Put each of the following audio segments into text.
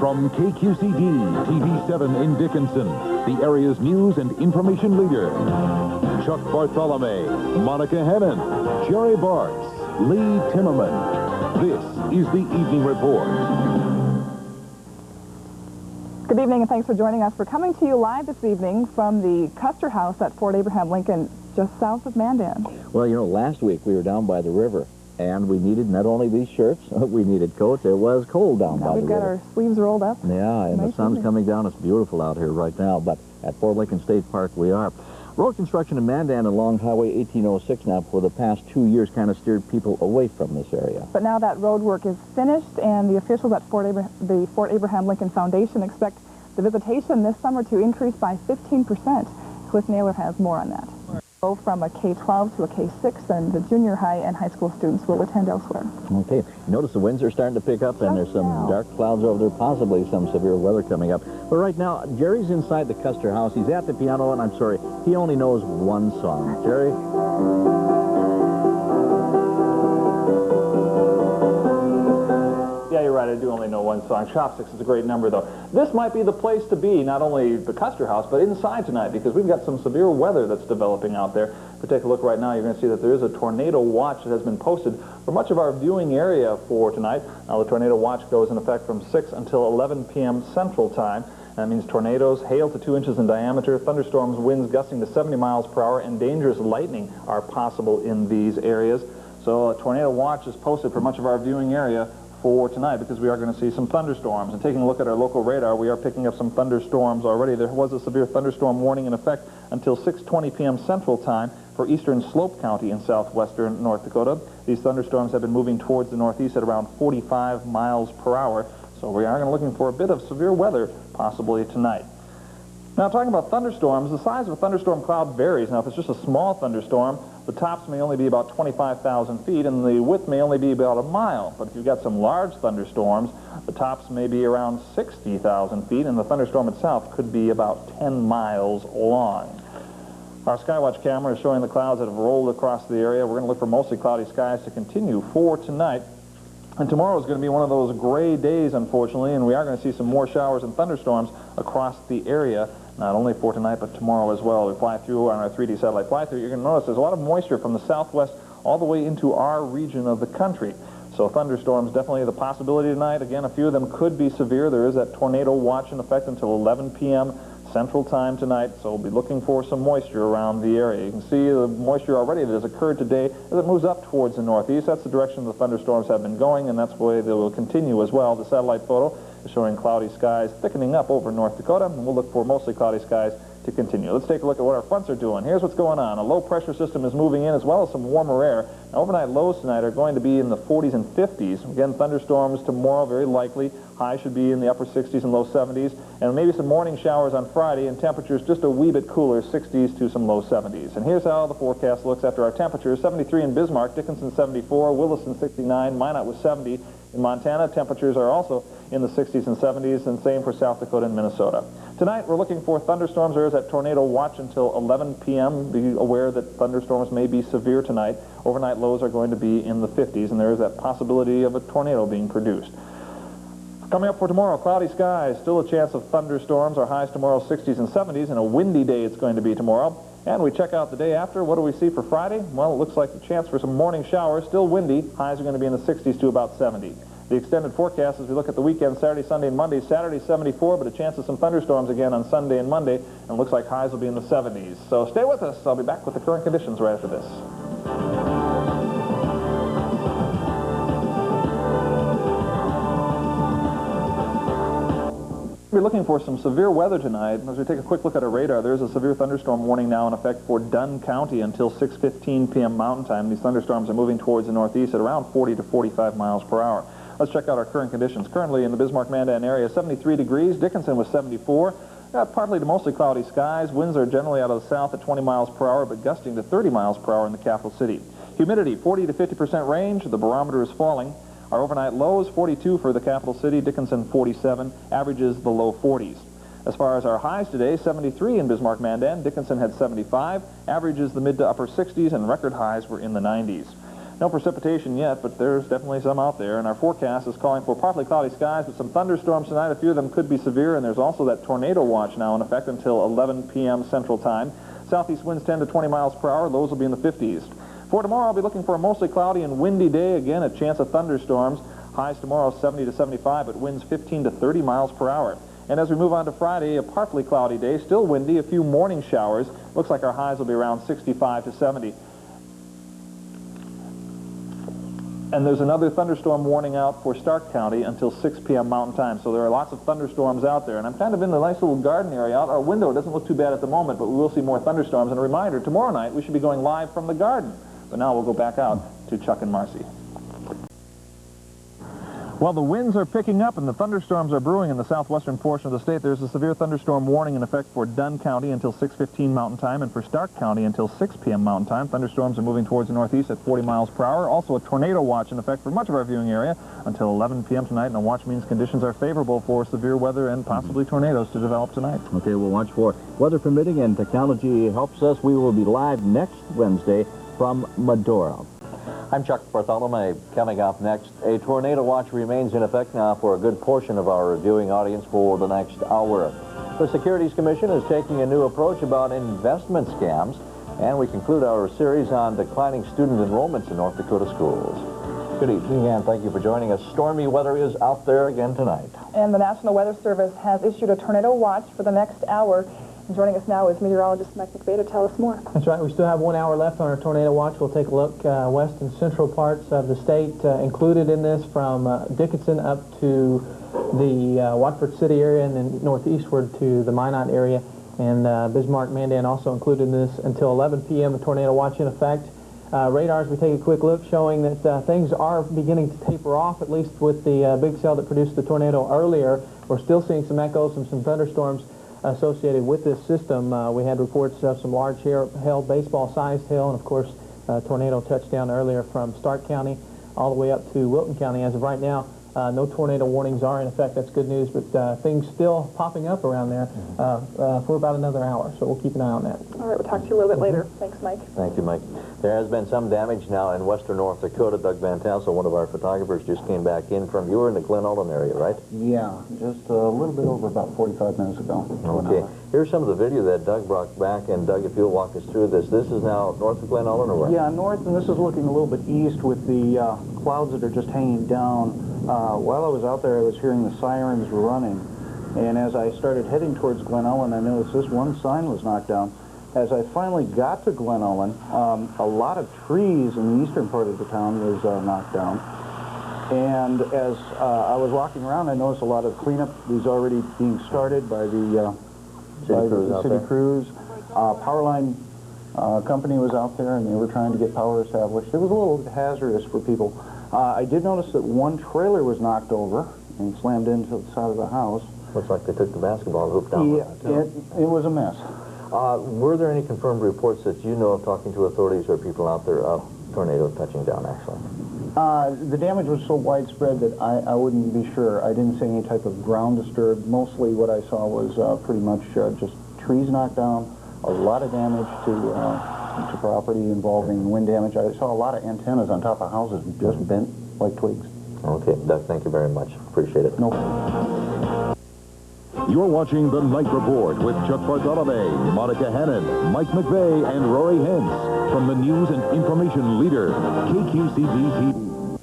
From KQCD, TV7 in Dickinson, the area's news and information leader, Chuck Bartholomew, Monica Hennon, Jerry Bartz, Lee Timmerman. This is the Evening Report. Good evening and thanks for joining us. We're coming to you live this evening from the Custer House at Fort Abraham Lincoln, just south of Mandan. Well, you know, last week we were down by the river, and we needed not only these shirts, we needed coats. It was cold down by the river. We've got our sleeves rolled up. Yeah, and nice the sun's coming down. It's beautiful out here right now, but at Fort Lincoln State Park we are. Road construction in Mandan along Highway 1806 now for the past 2 years kind of steered people away from this area. But now that road work is finished, and the officials at the Fort Abraham Lincoln Foundation expect the visitation this summer to increase by 15%. Cliff Naylor has more on that. Go from a K-12 to a K-6, and the junior high and high school students will attend elsewhere. Okay. Notice the winds are starting to pick up, and there's some dark clouds over there, possibly some severe weather coming up. But right now, Jerry's inside the Custer House. He's at the piano, and I'm sorry, he only knows one song. Jerry? Yeah, you're right. I do only know one song. Chopsticks is a great number, though. This might be the place to be, not only the Custer House, but inside tonight, because we've got some severe weather that's developing out there. If we take a look right now, you're going to see that there is a tornado watch that has been posted for much of our viewing area for tonight. Now, the tornado watch goes in effect from 6 until 11 p.m. Central Time. That means tornadoes, hail to 2 inches in diameter, thunderstorms, winds gusting to 70 miles per hour, and dangerous lightning are possible in these areas. So a tornado watch is posted for much of our viewing area for tonight, because we are going to see some thunderstorms. And taking a look at our local radar, we are picking up some thunderstorms already. There was a severe thunderstorm warning in effect until 6:20 p.m. Central Time for eastern Slope County in southwestern North Dakota. These thunderstorms have been moving towards the northeast at around 45 miles per hour. So we are going to looking for a bit of severe weather possibly tonight. Now, talking about thunderstorms, the size of a thunderstorm cloud varies. Now, if it's just a small thunderstorm, the tops may only be about 25,000 feet, and the width may only be about a mile. But if you've got some large thunderstorms, the tops may be around 60,000 feet, and the thunderstorm itself could be about 10 miles long. Our Skywatch camera is showing the clouds that have rolled across the area. We're going to look for mostly cloudy skies to continue for tonight. And tomorrow is going to be one of those gray days, unfortunately, and we are going to see some more showers and thunderstorms across the area, not only for tonight, but tomorrow as well. We fly through on our 3D satellite fly-through. You're going to notice there's a lot of moisture from the southwest all the way into our region of the country. So thunderstorms definitely the possibility tonight. Again, a few of them could be severe. There is that tornado watch in effect until 11 p.m. Central Time tonight, so we'll be looking for some moisture around the area. You can see the moisture already that has occurred today as it moves up towards the northeast. That's the direction the thunderstorms have been going, and that's the way they will continue as well. The satellite photo is showing cloudy skies thickening up over North Dakota, and we'll look for mostly cloudy skies to continue. Let's take a look at what our fronts are doing. Here's what's going on. A low pressure system is moving in, as well as some warmer air. Now, overnight lows tonight are going to be in the 40s and 50s. Again, thunderstorms tomorrow, very likely. Highs should be in the upper 60s and low 70s. And maybe some morning showers on Friday, and temperatures just a wee bit cooler, 60s to some low 70s. And here's how the forecast looks after our temperatures. 73 in Bismarck, Dickinson 74, Williston 69, Minot was 70. In Montana, temperatures are also in the 60s and 70s, and same for South Dakota and Minnesota. Tonight, we're looking for thunderstorms. There is that tornado watch until 11 p.m. Be aware that thunderstorms may be severe tonight. Overnight lows are going to be in the 50s, and there is that possibility of a tornado being produced. Coming up for tomorrow, cloudy skies, still a chance of thunderstorms. Our highs tomorrow, 60s and 70s, and a windy day it's going to be tomorrow. And we check out the day after. What do we see for Friday? Well, it looks like the chance for some morning showers, still windy. Highs are going to be in the 60s to about 70. The extended forecast as we look at the weekend, Saturday, Sunday, and Monday. Saturday, 74, but a chance of some thunderstorms again on Sunday and Monday. And it looks like highs will be in the 70s. So stay with us. I'll be back with the current conditions right after this. We're looking for some severe weather tonight. As we take a quick look at our radar, there's a severe thunderstorm warning now in effect for Dunn County until 6:15 p.m. Mountain Time. These thunderstorms are moving towards the northeast at around 40 to 45 miles per hour. Let's check out our current conditions. Currently in the Bismarck-Mandan area, 73 degrees. Dickinson was 74. Got partly to mostly cloudy skies. Winds are generally out of the south at 20 miles per hour, but gusting to 30 miles per hour in the capital city. Humidity, 40 to 50% range. The barometer is falling. Our overnight lows, 42 for the capital city, Dickinson 47, averages the low 40s. As far as our highs today, 73 in Bismarck-Mandan, Dickinson had 75, averages the mid to upper 60s, and record highs were in the 90s. No precipitation yet, but there's definitely some out there. And our forecast is calling for partly cloudy skies, but some thunderstorms tonight. A few of them could be severe, and there's also that tornado watch now in effect until 11 p.m. Central Time. Southeast winds 10 to 20 miles per hour. Lows will be in the 50s. For tomorrow, I'll be looking for a mostly cloudy and windy day. Again, a chance of thunderstorms. Highs tomorrow 70 to 75, but winds 15 to 30 miles per hour. And as we move on to Friday, a partly cloudy day, still windy, a few morning showers. Looks like our highs will be around 65 to 70. And there's another thunderstorm warning out for Stark County until 6 p.m. Mountain Time. So there are lots of thunderstorms out there. And I'm kind of in the nice little garden area out. Our window doesn't look too bad at the moment, but we will see more thunderstorms. And a reminder, tomorrow night we should be going live from the garden. But now we'll go back out to Chuck and Marcy. Well, the winds are picking up and the thunderstorms are brewing in the southwestern portion of the state. There's a severe thunderstorm warning in effect for Dunn County until 6:15 Mountain Time and for Stark County until 6 p.m. Mountain Time. Thunderstorms are moving towards the northeast at 40 miles per hour. Also a tornado watch in effect for much of our viewing area until 11 p.m. tonight, and the watch means conditions are favorable for severe weather and possibly tornadoes to develop tonight. Okay, we'll watch for weather permitting, and technology helps us. We will be live next Wednesday from Medora. I'm Chuck Bartholomew. Coming up next, a tornado watch remains in effect now for a good portion of our viewing audience for the next hour. The Securities Commission is taking a new approach about investment scams, and we conclude our series on declining student enrollments in North Dakota schools. Good evening, and thank you for joining us. Stormy weather is out there again tonight. And the National Weather Service has issued a tornado watch for the next hour. And joining us now is meteorologist Mike McVeigh to tell us more. That's right. We still have 1 hour left on our tornado watch. We'll take a look west and central parts of the state. Included in this from Dickinson up to the Watford City area and then northeastward to the Minot area. And Bismarck, Mandan also included in this until 11 p.m. A tornado watch in effect. Radars, we take a quick look showing that things are beginning to taper off, at least with the big cell that produced the tornado earlier. We're still seeing some echoes and some thunderstorms associated with this system. We had reports of some large hail, baseball-sized hail, and of course, tornado touchdown earlier from Stark County all the way up to Wilton County. As of right now, no tornado warnings are in effect. That's good news, but things still popping up around there for about another hour, so we'll keep an eye on that. All right, we'll talk to you a little bit later. Thanks, Mike. Thank you, Mike. There has been some damage now in western North Dakota. Doug Van Tassel, one of our photographers, just came back in from, you were in the Glen Ullin area, right? Yeah, just a little bit over about 45 minutes ago. Okay. Here's some of the video that Doug brought back, and Doug, if you'll walk us through this. This is now north of Glen Ullin, or where? Yeah, north, and this is looking a little bit east with the clouds that are just hanging down. While I was out there, I was hearing the sirens running, and as I started heading towards Glen Ullin, I noticed this one sign was knocked down. As I finally got to Glen Ullin, a lot of trees in the eastern part of the town was knocked down. And as I was walking around, I noticed a lot of cleanup was already being started by the city crews. Powerline company was out there, and they were trying to get power established. It was a little hazardous for people. I did notice that one trailer was knocked over and slammed into the side of the house. Looks like they took the basketball hoop down. Yeah, it was a mess. Were there any confirmed reports that you know of, talking to authorities or people out there, of tornado touching down, actually? The damage was so widespread that I wouldn't be sure. I didn't see any type of ground disturbed. Mostly what I saw was pretty much just trees knocked down, a lot of damage to property involving wind damage. I saw a lot of antennas on top of houses just bent like twigs. Okay, Doug, thank you very much. Appreciate it. No. You're watching The Night Report with Chuck Bartholomew, Monica Hannon, Mike McVeigh, and Rory Hintz from the news and information leader, KQCD-TV.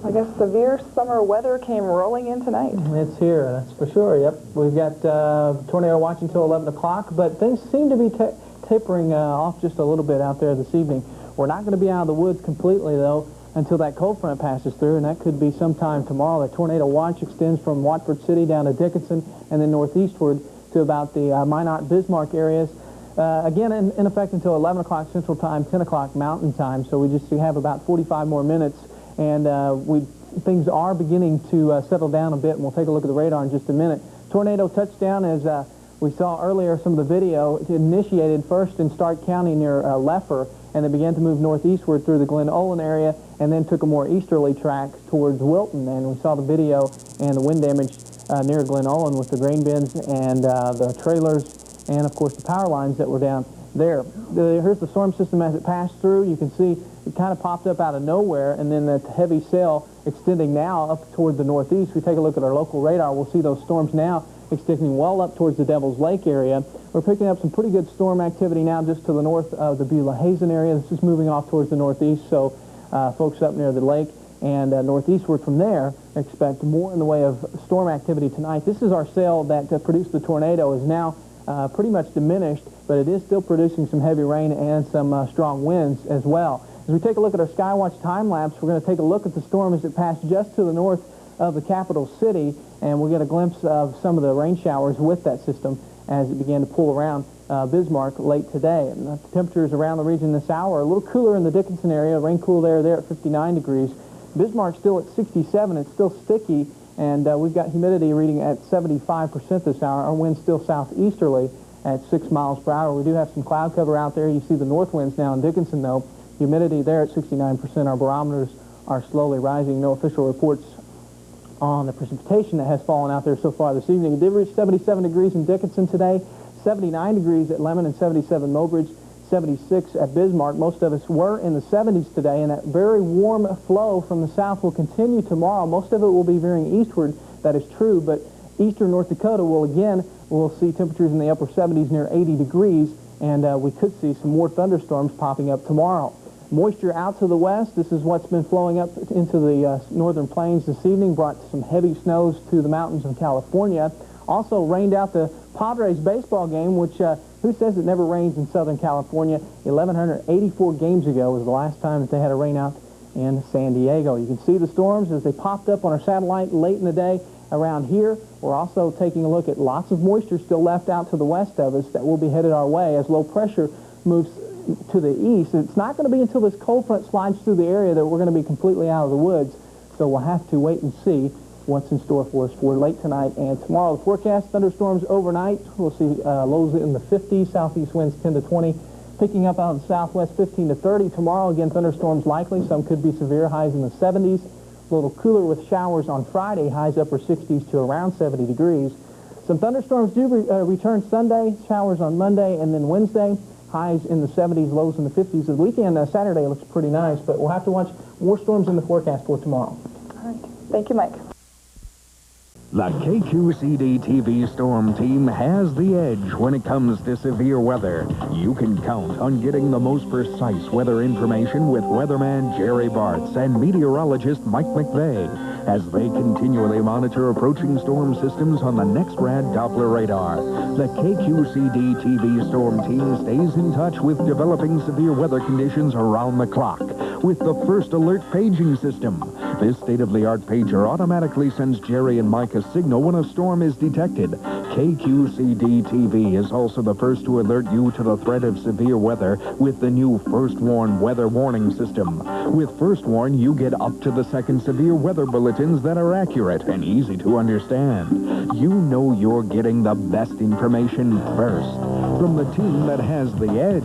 I guess severe summer weather came rolling in tonight. It's here, that's for sure, yep. We've got tornado watch until 11 o'clock, but things seem to be tapering off just a little bit out there this evening. We're not going to be out of the woods completely, though, until that cold front passes through, and that could be sometime tomorrow. The tornado watch extends from Watford City down to Dickinson and then northeastward to about the Minot, Bismarck areas. Again, in effect until 11 o'clock Central Time, 10 o'clock Mountain Time, so we just have about 45 more minutes, and things are beginning to settle down a bit, and we'll take a look at the radar in just a minute. Tornado touchdown, as we saw earlier, some of the video, it initiated first in Stark County near Leffer, and they began to move northeastward through the Glen Ullin area, and then took a more easterly track towards Wilton. And we saw the video and the wind damage near Glen Ullin with the grain bins and the trailers, and of course the power lines that were down. there. Here's the storm system as it passed through. You can see it kind of popped up out of nowhere, and then that heavy cell extending now up toward the northeast. We take a look at our local radar. We'll see those storms now extending well up towards the Devil's Lake area. We're picking up some pretty good storm activity now just to the north of the Beulah-Hazen area. This is moving off towards the northeast, so folks up near the lake and northeastward from there expect more in the way of storm activity tonight. This is our cell that produced the tornado. Is now pretty much diminished, but it is still producing some heavy rain and some strong winds as well. As we take a look at our Skywatch time lapse, we're going to take a look at the storm as it passed just to the north of the capital city, and we'll get a glimpse of some of the rain showers with that system as it began to pull around Bismarck late today. And the temperatures around the region this hour are a little cooler in the Dickinson area. Rain cool there at 59 degrees. Bismarck still at 67. It's still sticky, and we've got humidity reading at 75% this hour. Our wind's still southeasterly at 6 miles per hour. We do have some cloud cover out there. You see the north winds now in Dickinson, though. Humidity there at 69%. Our barometers are slowly rising. No official reports on the precipitation that has fallen out there so far this evening. It did reach 77 degrees in Dickinson today, 79 degrees at Lemon, and 77 Mobridge, 76 at Bismarck. Most of us were in the 70s today, and that very warm flow from the south will continue tomorrow. Most of it will be veering eastward. That is true, but eastern North Dakota we'll see temperatures in the upper 70s near 80 degrees, and we could see some more thunderstorms popping up tomorrow. Moisture out to the west. This is what's been flowing up into the northern plains this evening, brought some heavy snows to the mountains of California. Also rained out the Padres baseball game, which who says it never rains in Southern California? 1,184 games ago was the last time that they had a rain out in San Diego. You can see the storms as they popped up on our satellite late in the day around here. We're also taking a look at lots of moisture still left out to the west of us that will be headed our way as low pressure moves to the east. It's not going to be until this cold front slides through the area that we're going to be completely out of the woods, so we'll have to wait and see what's in store for us for late tonight and tomorrow. The forecast, thunderstorms overnight. We'll see lows in the 50s, southeast winds 10 to 20, picking up out of the southwest 15 to 30. Tomorrow, again, thunderstorms likely. Some could be severe, highs in the 70s. A little cooler with showers on Friday, highs upper 60s to around 70 degrees. Some thunderstorms do return Sunday, showers on Monday, and then Wednesday. Highs in the 70s, lows in the 50s. The weekend, Saturday, looks pretty nice, but we'll have to watch more storms in the forecast for tomorrow. All right. Thank you, Mike. The KQCD-TV storm team has the edge when it comes to severe weather. You can count on getting the most precise weather information with weatherman Jerry Bartz and meteorologist Mike McVeigh as they continually monitor approaching storm systems on the NextRad Doppler radar. The KQCD-TV storm team stays in touch with developing severe weather conditions around the clock with the First Alert paging system. This state-of-the-art pager automatically sends Jerry and Mike a signal when a storm is detected. KQCD-TV is also the first to alert you to the threat of severe weather with the new First Warn weather warning system. With First Warn, you get up-to-the-second severe weather bulletins that are accurate and easy to understand. You know you're getting the best information first. From the team that has the edge,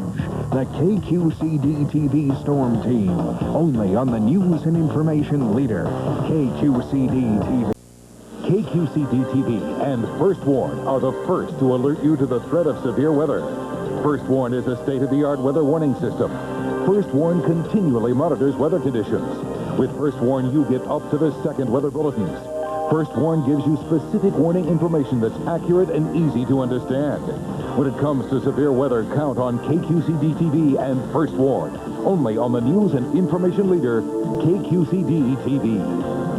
the KQCD-TV storm team, only on the news and information leader, KQCD-TV. KQCD-TV and First Warn are the first to alert you to the threat of severe weather. First Warn is a state-of-the-art weather warning system. First Warn continually monitors weather conditions. With First Warn, you get up-to-the-second weather bulletins. First Warn gives you specific warning information that's accurate and easy to understand. When it comes to severe weather, count on KQCD-TV and First Warn, only on the news and information leader, KQCD-TV.